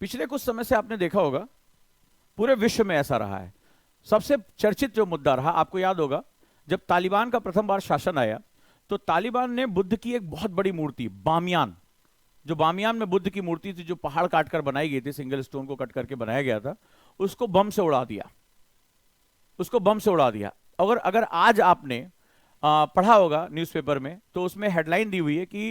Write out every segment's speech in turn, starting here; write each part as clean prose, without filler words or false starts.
पिछले कुछ समय से आपने देखा होगा पूरे विश्व में ऐसा रहा है। सबसे चर्चित जो मुद्दा रहा, आपको याद होगा जब तालिबान का प्रथम बार शासन आया तो तालिबान ने बुद्ध की एक बहुत बड़ी मूर्ति बामियान, जो बामियान में बुद्ध की मूर्ति थी, जो पहाड़ काट कर बनाई गई थी, सिंगल स्टोन को कट करके बनाया गया था, उसको बम से उड़ा दिया। उसको बम से उड़ा दिया। अगर अगर आज आपने पढ़ा होगा न्यूज़पेपर में, तो उसमें हेडलाइन दी हुई है कि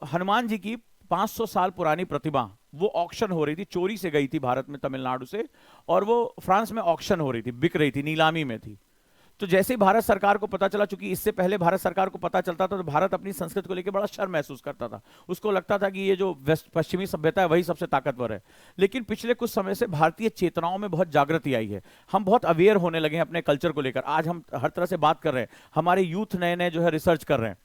हनुमान जी की 500 साल पुरानी प्रतिमा वो ऑक्शन हो रही थी, चोरी से गई थी भारत में तमिलनाडु से, और वो फ्रांस में ऑक्शन हो रही थी, बिक रही थी, नीलामी में थी। तो जैसे ही भारत सरकार को पता चला, चूंकि इससे पहले भारत सरकार को पता चलता था तो भारत अपनी संस्कृति को लेकर बड़ा शर्म महसूस करता था। उसको लगता था कि ये जो वेस्ट पश्चिमी सभ्यता है वही सबसे ताकतवर है। लेकिन पिछले कुछ समय से भारतीय चेतनाओं में बहुत जागृति आई है। हम बहुत अवेयर होने लगे हैं अपने कल्चर को लेकर। आज हम हर तरह से बात कर रहे हैं, हमारे यूथ नए नए जो है रिसर्च कर रहे हैं।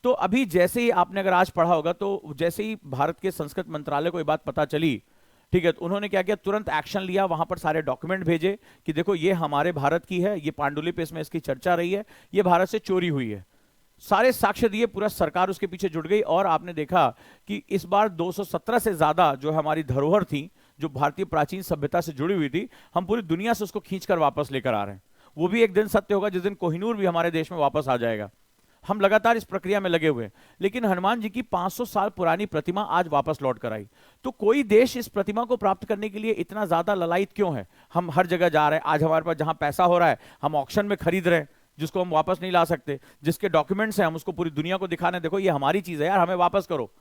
तो अभी जैसे ही आपने अगर आज पढ़ा होगा, तो जैसे ही भारत के संस्कृति मंत्रालय को ये बात पता चली, ठीक है, तो उन्होंने क्या किया, तुरंत एक्शन लिया, वहां पर सारे डॉक्यूमेंट भेजे कि देखो ये हमारे भारत की है, ये पांडुलिपि इसमें इसकी चर्चा रही है, ये भारत से चोरी हुई है। सारे साक्ष्य दिए, पूरा सरकार उसके पीछे जुट गई। और आपने देखा कि इस बार 217 से ज्यादा जो हमारी धरोहर थी, जो भारतीय प्राचीन सभ्यता से जुड़ी हुई थी, हम पूरी दुनिया से उसको खींचकर वापस लेकर आ रहे हैं। वो भी एक दिन सत्य होगा जिस दिन कोहिनूर भी हमारे देश में वापस आ जाएगा। हम लगातार इस प्रक्रिया में लगे हुए हैं। लेकिन हनुमान जी की 500 साल पुरानी प्रतिमा आज वापस लौट कर आई। तो कोई देश इस प्रतिमा को प्राप्त करने के लिए इतना ज्यादा ललायत क्यों है? हम हर जगह जा रहे हैं, आज हमारे पास जहां पैसा हो रहा है हम ऑक्शन में खरीद रहे हैं, जिसको हम वापस नहीं ला सकते, जिसके डॉक्यूमेंट्स हैं हम उसको पूरी दुनिया को दिखाने, देखो ये हमारी चीज है यार, हमें वापस करो,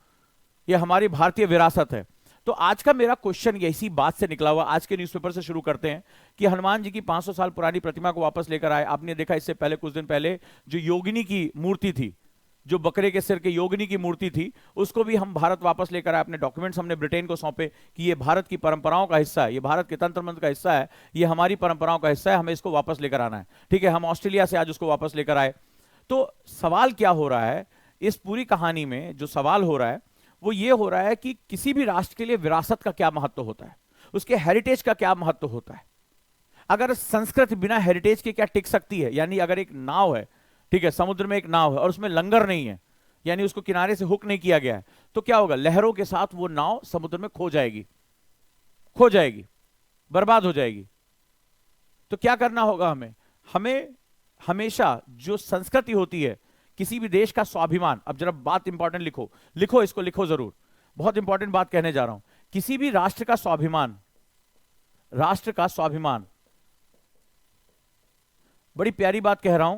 ये हमारी भारतीय विरासत है। तो आज का मेरा क्वेश्चन इसी बात से निकला हुआ, आज के न्यूज़पेपर से शुरू करते हैं कि हनुमान जी की 500 साल पुरानी प्रतिमा को वापस लेकर आए। आपने देखा इससे पहले कुछ दिन पहले जो योगिनी की मूर्ति थी, जो बकरे के सिर के योगिनी की मूर्ति थी, उसको भी हम भारत वापस लेकर आए। अपने डॉक्यूमेंट्स हमने ब्रिटेन को सौंपे कि ये भारत की परंपराओं का हिस्सा है, ये भारत के तंत्र मंत्र का हिस्सा है, ये हमारी परंपराओं का हिस्सा है, हमें इसको वापस लेकर आना है। ठीक है, हम ऑस्ट्रेलिया से आज उसको वापस लेकर आए। तो सवाल क्या हो रहा है इस पूरी कहानी में? जो सवाल हो रहा है वो ये हो रहा है कि किसी भी राष्ट्र के लिए विरासत का क्या महत्व होता है, उसके हेरिटेज का क्या महत्व होता है। अगर संस्कृति बिना हेरिटेज के क्या टिक सकती है? यानी अगर एक नाव है, ठीक है, समुद्र में एक नाव है और उसमें लंगर नहीं है, यानी उसको किनारे से हुक नहीं किया गया है, तो क्या होगा? लहरों के साथ वो नाव समुद्र में खो जाएगी, खो जाएगी, बर्बाद हो जाएगी। तो क्या करना होगा हमें? हमें हमेशा जो संस्कृति होती है, किसी भी देश का स्वाभिमान, अब जरा बात इंपॉर्टेंट लिखो, लिखो इसको, लिखो जरूर, बहुत इंपॉर्टेंट बात कहने जा रहा हूं। किसी भी राष्ट्र का स्वाभिमान, राष्ट्र का स्वाभिमान, बड़ी प्यारी बात कह रहा हूं,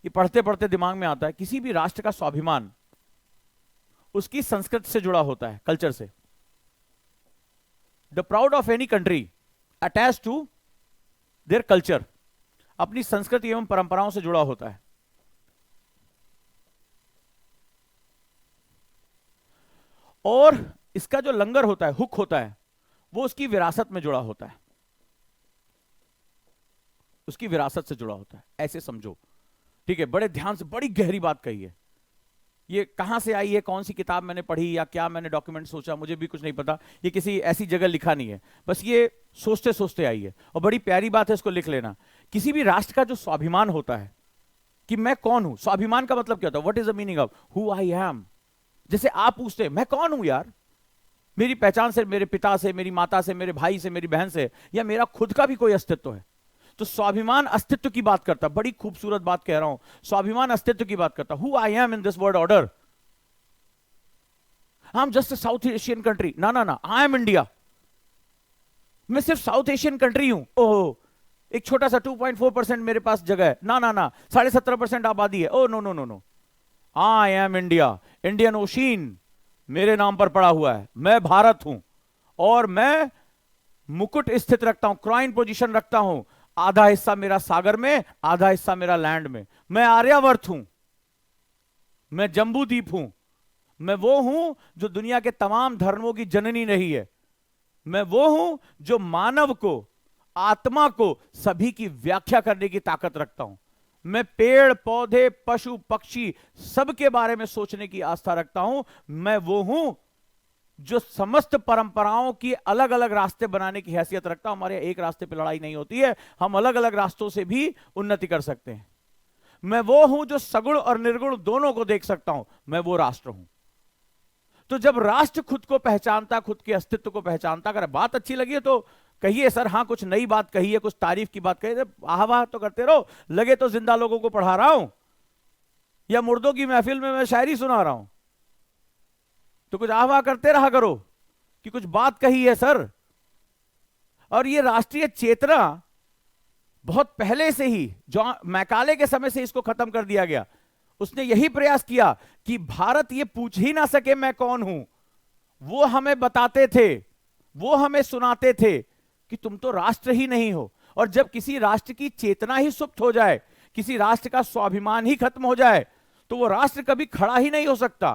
ये पढ़ते पढ़ते दिमाग में आता है। किसी भी राष्ट्र का स्वाभिमान उसकी संस्कृति से जुड़ा होता है, कल्चर से। The proud of any country attach to their culture, अपनी संस्कृति एवं परंपराओं से जुड़ा होता है। और इसका जो लंगर होता है, हुक होता है, वो उसकी विरासत में जुड़ा होता है, उसकी विरासत से जुड़ा होता है, ऐसे समझो। ठीक है, बड़े ध्यान से, बड़ी गहरी बात कही है। ये कहां से आई है, कौन सी किताब मैंने पढ़ी या क्या मैंने डॉक्यूमेंट सोचा, मुझे भी कुछ नहीं पता, ये किसी ऐसी जगह लिखा नहीं है, बस ये सोचते सोचते आई है। और बड़ी प्यारी बात है, इसको लिख लेना। किसी भी राष्ट्र का जो स्वाभिमान होता है कि मैं कौन हूं, स्वाभिमान का मतलब क्या होता है? What is the meaning of who I am. जैसे आप पूछते मैं कौन हूं यार, मेरी पहचान से मेरे पिता से, मेरी माता से, मेरे भाई से, मेरी बहन से, या मेरा खुद का भी कोई अस्तित्व है? तो स्वाभिमान अस्तित्व की बात करता, बड़ी खूबसूरत बात कह रहा हूं, स्वाभिमान अस्तित्व की बात करता। Who I am in this world order. I am just a south Asian country, ना ना ना, आई एम इंडिया। मैं सिर्फ साउथ एशियन कंट्री हूं, ओह एक छोटा सा 2.4% मेरे पास जगह है, ना ना ना, 17.5% आबादी है, oh no no no no, I am India. Indian Ocean मेरे नाम पर पड़ा हुआ है, मैं भारत हूं, और मैं मुकुट स्थित रखता हूं, क्राइन पोजीशन रखता हूं, आधा हिस्सा मेरा सागर में, आधा हिस्सा मेरा लैंड में। मैं आर्यावर्त हूं, मैं जम्बू द्वीप हूं, मैं वो हूं जो दुनिया के तमाम धर्मों की जननी रही है, मैं वो हूं जो मानव को, आत्मा को, सभी की व्याख्या करने की ताकत रखता हूं। मैं पेड़ पौधे पशु पक्षी सबके बारे में सोचने की आस्था रखता हूं। मैं वो हूं जो समस्त परंपराओं की अलग अलग रास्ते बनाने की हैसियत रखता हूं। हमारे एक रास्ते पर लड़ाई नहीं होती है, हम अलग अलग रास्तों से भी उन्नति कर सकते हैं। मैं वो हूं जो सगुण और निर्गुण दोनों को देख सकता हूं, मैं वो राष्ट्र हूं। तो जब राष्ट्र खुद को पहचानता, खुद के अस्तित्व को पहचानता, अगर बात अच्छी लगी है तो कहिए सर, हाँ कुछ नई बात कही है, कुछ तारीफ की बात कही है, आह वाह तो करते रहो। लगे तो जिंदा लोगों को पढ़ा रहा हूं या मुर्दों की महफिल में मैं शायरी सुना रहा हूं, तो कुछ आह वाह करते रहा करो कि कुछ बात कही है सर। और ये राष्ट्रीय चेतना बहुत पहले से ही, जो मैकाले के समय से इसको खत्म कर दिया गया। उसने यही प्रयास किया कि भारत ये पूछ ही ना सके मैं कौन हूं। वो हमें बताते थे, वो हमें सुनाते थे कि तुम तो राष्ट्र ही नहीं हो। और जब किसी राष्ट्र की चेतना ही सुप्त हो जाए, किसी राष्ट्र का स्वाभिमान ही खत्म हो जाए, तो वो राष्ट्र कभी खड़ा ही नहीं हो सकता।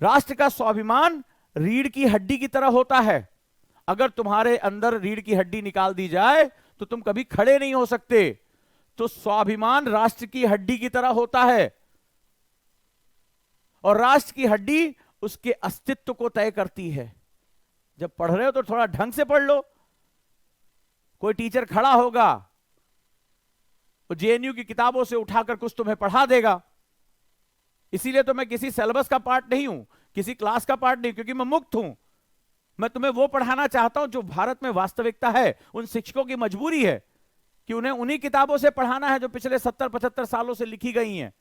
राष्ट्र का स्वाभिमान रीढ़ की हड्डी की तरह होता है। अगर तुम्हारे अंदर रीढ़ की हड्डी निकाल दी जाए तो तुम कभी खड़े नहीं हो सकते। तो स्वाभिमान राष्ट्र की हड्डी की तरह होता है, और राष्ट्र की हड्डी उसके अस्तित्व को तय करती है। जब पढ़ रहे हो तो थोड़ा ढंग से पढ़ लो। कोई टीचर खड़ा होगा, वो जेएनयू की किताबों से उठाकर कुछ तुम्हें पढ़ा देगा। इसीलिए तो मैं किसी सिलेबस का पार्ट नहीं हूं, किसी क्लास का पार्ट नहीं, क्योंकि मैं मुक्त हूं। मैं तुम्हें वो पढ़ाना चाहता हूं जो भारत में वास्तविकता है। उन शिक्षकों की मजबूरी है कि उन्हें उन्हीं किताबों से पढ़ाना है जो पिछले 70-75 सालों से लिखी गई हैं,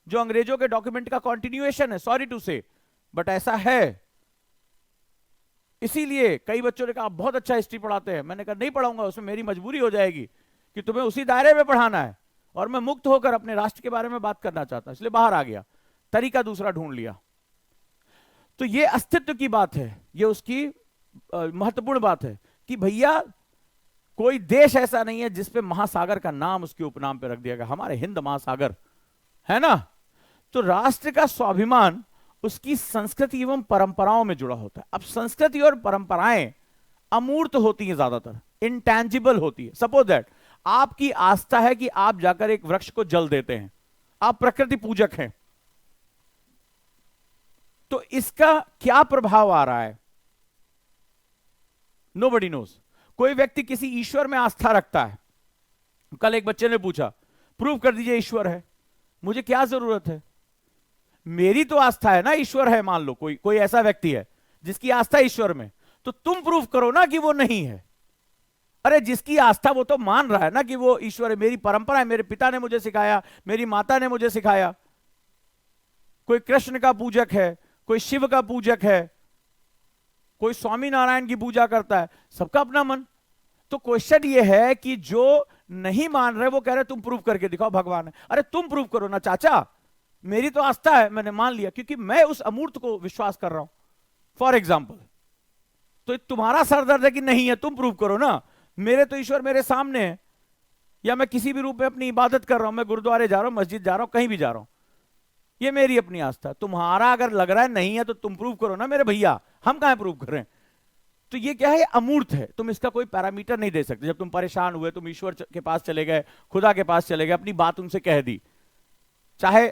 जो अंग्रेजों के डॉक्यूमेंट का कॉन्टिन्यूएशन है। सॉरी टू से, बट ऐसा है। इसीलिए कई बच्चों ने कहा आप बहुत अच्छा हिस्ट्री पढ़ाते हैं। मैंने कहा नहीं पढ़ाऊंगा, उसमें मेरी मजबूरी हो जाएगी कि तुम्हें उसी दायरे में पढ़ाना है, और मैं मुक्त होकर अपने राष्ट्र के बारे में बात करना चाहता हूं, इसलिए बाहर आ गया, तरीका दूसरा ढूंढ लिया। तो ये अस्तित्व की बात है, ये उसकी महत्वपूर्ण बात है कि भैया कोई देश ऐसा नहीं है जिसपे महासागर का नाम उसके उपनाम पे रख दिया गया। हमारे हिंद महासागर है ना। तो राष्ट्र का स्वाभिमान उसकी संस्कृति एवं परंपराओं में जुड़ा होता है। अब संस्कृति और परंपराएं अमूर्त होती हैं, ज्यादातर इंटैंजिबल होती है। सपोज दैट आपकी आस्था है कि आप जाकर एक वृक्ष को जल देते हैं, आप प्रकृति पूजक हैं, तो इसका क्या प्रभाव आ रहा है नोबडी नोज। कोई व्यक्ति किसी ईश्वर में आस्था रखता है। कल एक बच्चे ने पूछा प्रूव कर दीजिए ईश्वर है। मुझे क्या जरूरत है, मेरी तो आस्था है ना ईश्वर है। मान लो कोई ऐसा व्यक्ति है जिसकी आस्था ईश्वर में, तो तुम प्रूव करो ना कि वो नहीं है। अरे जिसकी आस्था वो तो मान रहा है ना कि वो ईश्वर है। मेरी परंपरा है, मेरे पिता ने मुझे सिखाया, मेरी माता ने मुझे सिखाया। कोई कृष्ण का पूजक है, कोई शिव का पूजक है, कोई स्वामी नारायण की पूजा करता है, सबका अपना मन। तो क्वेश्चन ये है कि जो नहीं मान रहे वो कह रहे तुम प्रूव करके दिखाओ भगवान है। अरे तुम प्रूव करो ना चाचा, मेरी तो आस्था है, मैंने मान लिया क्योंकि मैं उस अमूर्त को विश्वास कर रहा हूं। फॉर एग्जाम्पल, तो तुम्हारा सरदर्द है कि नहीं है, तुम प्रूव करो ना। मेरे तो ईश्वर मेरे सामने है, या मैं किसी भी रूप में अपनी इबादत कर रहा हूं, मैं गुरुद्वारे जा रहा हूं, मस्जिद जा रहा हूं, कहीं भी जा रहा हूं, ये मेरी अपनी आस्था। तुम्हारा अगर लग रहा है नहीं है तो तुम प्रूव करो ना मेरे भैया, हम कहां प्रूव कर रहे हैं। तो ये क्या है, अमूर्त है, तुम इसका कोई पैरामीटर नहीं दे सकते। जब तुम परेशान हुए, तुम ईश्वर के पास चले गए, खुदा के पास चले गए, अपनी बात उनसे कह दी, चाहे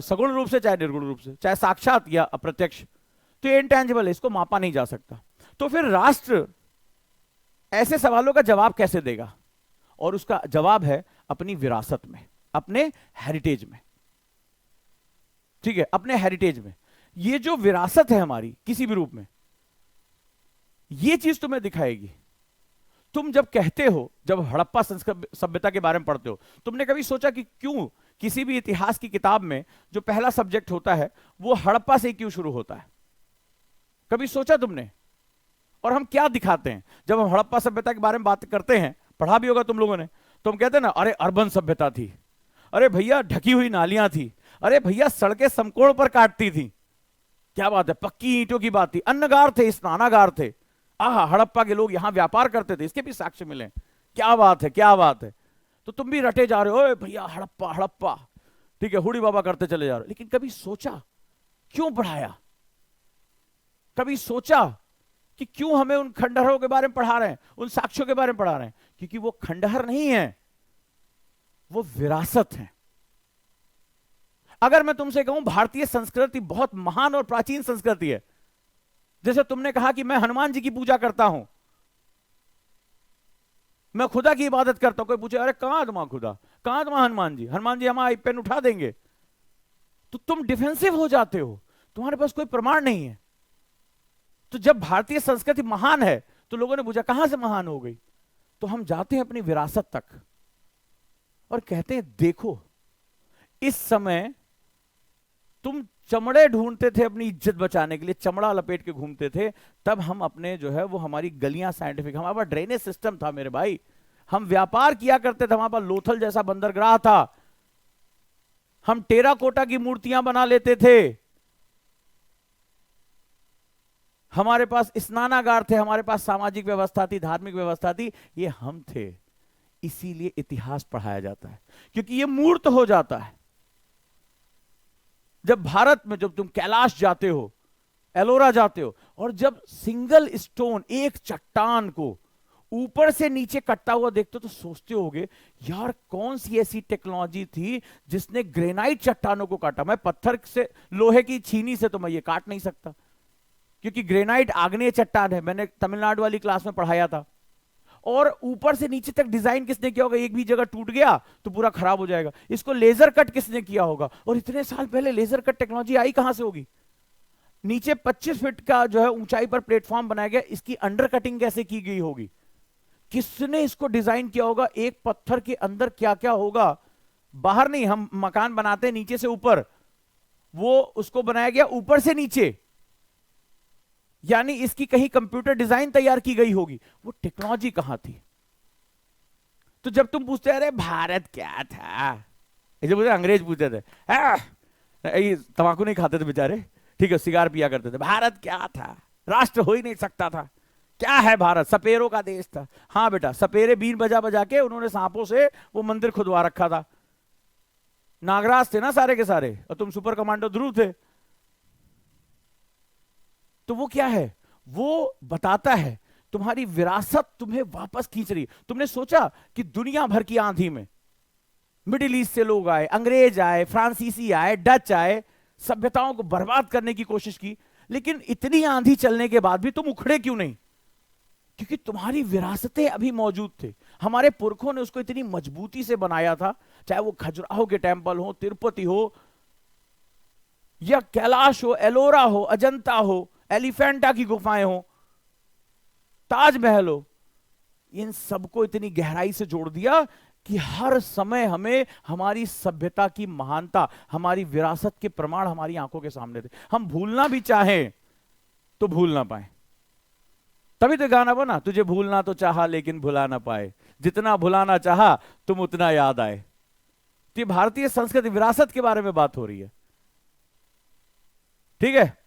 सगुण रूप से चाहे निर्गुण रूप से, चाहे साक्षात या अप्रत्यक्ष, तो ये इंटेंजिबल है, इसको मापा नहीं जा सकता। तो फिर राष्ट्र ऐसे सवालों का जवाब कैसे देगा, और उसका जवाब है अपनी विरासत में, अपने हेरिटेज में। ठीक है, अपने हेरिटेज में। ये जो विरासत है हमारी किसी भी रूप में, ये चीज तुम्हें दिखाएगी। तुम जब कहते हो, जब हड़प्पा सभ्यता के बारे में पढ़ते हो, तुमने कभी सोचा कि क्यों किसी भी इतिहास की किताब में जो पहला सब्जेक्ट होता है वो हड़प्पा से क्यों शुरू होता है? कभी सोचा तुमने? और हम क्या दिखाते हैं जब हम हड़प्पा सभ्यता के बारे में बात करते हैं, पढ़ा भी होगा तुम लोगों ने, तो हम कहते हैं ना, अरे अर्बन सभ्यता थी, अरे भैया ढकी हुई नालियां थी, अरे भैया सड़कें समकोण पर काटती थी, क्या बात है, पक्की ईंटों की बात थी, अन्नगार थे, स्नानागार थे, आहा हड़प्पा के लोग यहां व्यापार करते थे, इसके भी साक्ष्य मिले, क्या बात है, क्या बात है। तो तुम भी रटे जा रहे हो, भैया हड़प्पा हड़प्पा, ठीक है, हुडी बाबा करते चले जा रहे हो। लेकिन कभी सोचा क्यों पढ़ाया? कभी सोचा कि क्यों हमें उन खंडहरों के बारे में पढ़ा रहे हैं, उन साक्ष्यों के बारे में पढ़ा रहे हैं? क्योंकि वो खंडहर नहीं है, वो विरासत है। अगर मैं तुमसे कहूं भारतीय संस्कृति बहुत महान और प्राचीन संस्कृति है, जैसे तुमने कहा कि मैं हनुमान जी की पूजा करता हूं, मैं खुदा की इबादत करता हूं, कोई पूछे अरे कहां तुम्हारा खुदा, कहां तुम्हारा हनुमान जी, हनुमान जी हमारा पेन उठा देंगे, तो तुम डिफेंसिव हो जाते हो, तुम्हारे पास कोई प्रमाण नहीं है। तो जब भारतीय संस्कृति महान है तो लोगों ने पूछा कहां से महान हो गई, तो हम जाते हैं अपनी विरासत तक और कहते हैं देखो इस समय तुम चमड़े ढूंढते थे अपनी इज्जत बचाने के लिए, चमड़ा लपेट के घूमते थे, तब हम अपने जो है वो हमारी गलियां साइंटिफिक, हमारे पास ड्रेनेज सिस्टम था मेरे भाई, हम व्यापार किया करते थे, हमारे पास लोथल जैसा बंदरगाह था, हम टेराकोटा की मूर्तियां बना लेते थे, हमारे पास स्नानागार थे, हमारे पास सामाजिक व्यवस्था थी, धार्मिक व्यवस्था थी, ये हम थे। इसीलिए इतिहास पढ़ाया जाता है क्योंकि ये मूर्त हो जाता है। जब भारत में जब तुम कैलाश जाते हो, एलोरा जाते हो, और जब सिंगल स्टोन एक चट्टान को ऊपर से नीचे कटता हुआ देखते हो तो सोचते होगे यार कौन सी ऐसी टेक्नोलॉजी थी जिसने ग्रेनाइट चट्टानों को काटा। मैं पत्थर से, लोहे की छीनी से तो मैं ये काट नहीं सकता क्योंकि ग्रेनाइट आग्नेय चट्टान है, मैंने तमिलनाडु वाली क्लास में पढ़ाया था। और ऊपर से नीचे तक डिजाइन किसने किया होगा, एक भी जगह टूट गया तो पूरा खराब हो जाएगा, इसको लेजर कट किसने किया होगा, और इतने साल पहले लेजर कट टेक्नोलॉजी आई कहां से होगी। नीचे 25 फीट का जो है ऊंचाई पर प्लेटफॉर्म बनाया गया, इसकी अंडर कटिंग कैसे की गई होगी, किसने इसको डिजाइन किया होगा, एक पत्थर के अंदर क्या क्या होगा। बाहर नहीं, हम मकान बनाते हैं नीचे से ऊपर, वो उसको बनाया गया ऊपर से नीचे, यानी इसकी कहीं कंप्यूटर डिजाइन तैयार की गई होगी, वो टेक्नोलॉजी कहां थी। तो जब तुम पूछते अरे भारत क्या था, जब अंग्रेज पूछते थे, तंबाकू नहीं खाते थे बेचारे, ठीक है, सिगार पिया करते थे, भारत क्या था, राष्ट्र हो ही नहीं सकता था, क्या है भारत, सपेरों का देश था। हाँ बेटा, सपेरे बीन बजा बजा के उन्होंने सांपों से वो मंदिर खुदवा रखा था, नागराज थे ना सारे के सारे, और तुम सुपर कमांडो ध्रुव थे। तो वो क्या है, वो बताता है तुम्हारी विरासत तुम्हें वापस खींच रही। तुमने सोचा कि दुनिया भर की आंधी में मिडिल ईस्ट से लोग आए, अंग्रेज आए, फ्रांसीसी आए, डच आए, सभ्यताओं को बर्बाद करने की कोशिश की, लेकिन इतनी आंधी चलने के बाद भी तुम उखड़े क्यों नहीं, क्योंकि तुम्हारी विरासतें अभी मौजूद थे। हमारे पुरखों ने उसको इतनी मजबूती से बनाया था, चाहे वो खजुराहो के टेंपल हो, तिरुपति हो, या कैलाश हो, एलोरा हो, अजंता हो, एलिफेंटा की गुफाएं हो, ताजमहल हो, इन सबको इतनी गहराई से जोड़ दिया कि हर समय हमें हमारी सभ्यता की महानता, हमारी विरासत के प्रमाण हमारी आंखों के सामने थे। हम भूलना भी चाहें तो भूल ना पाए। तभी तो गाना बना, तुझे भूलना तो चाहा लेकिन भुला ना पाए, जितना भुलाना चाहा तुम उतना याद आए। तो ये भारतीय संस्कृति विरासत के बारे में बात हो रही है, ठीक है।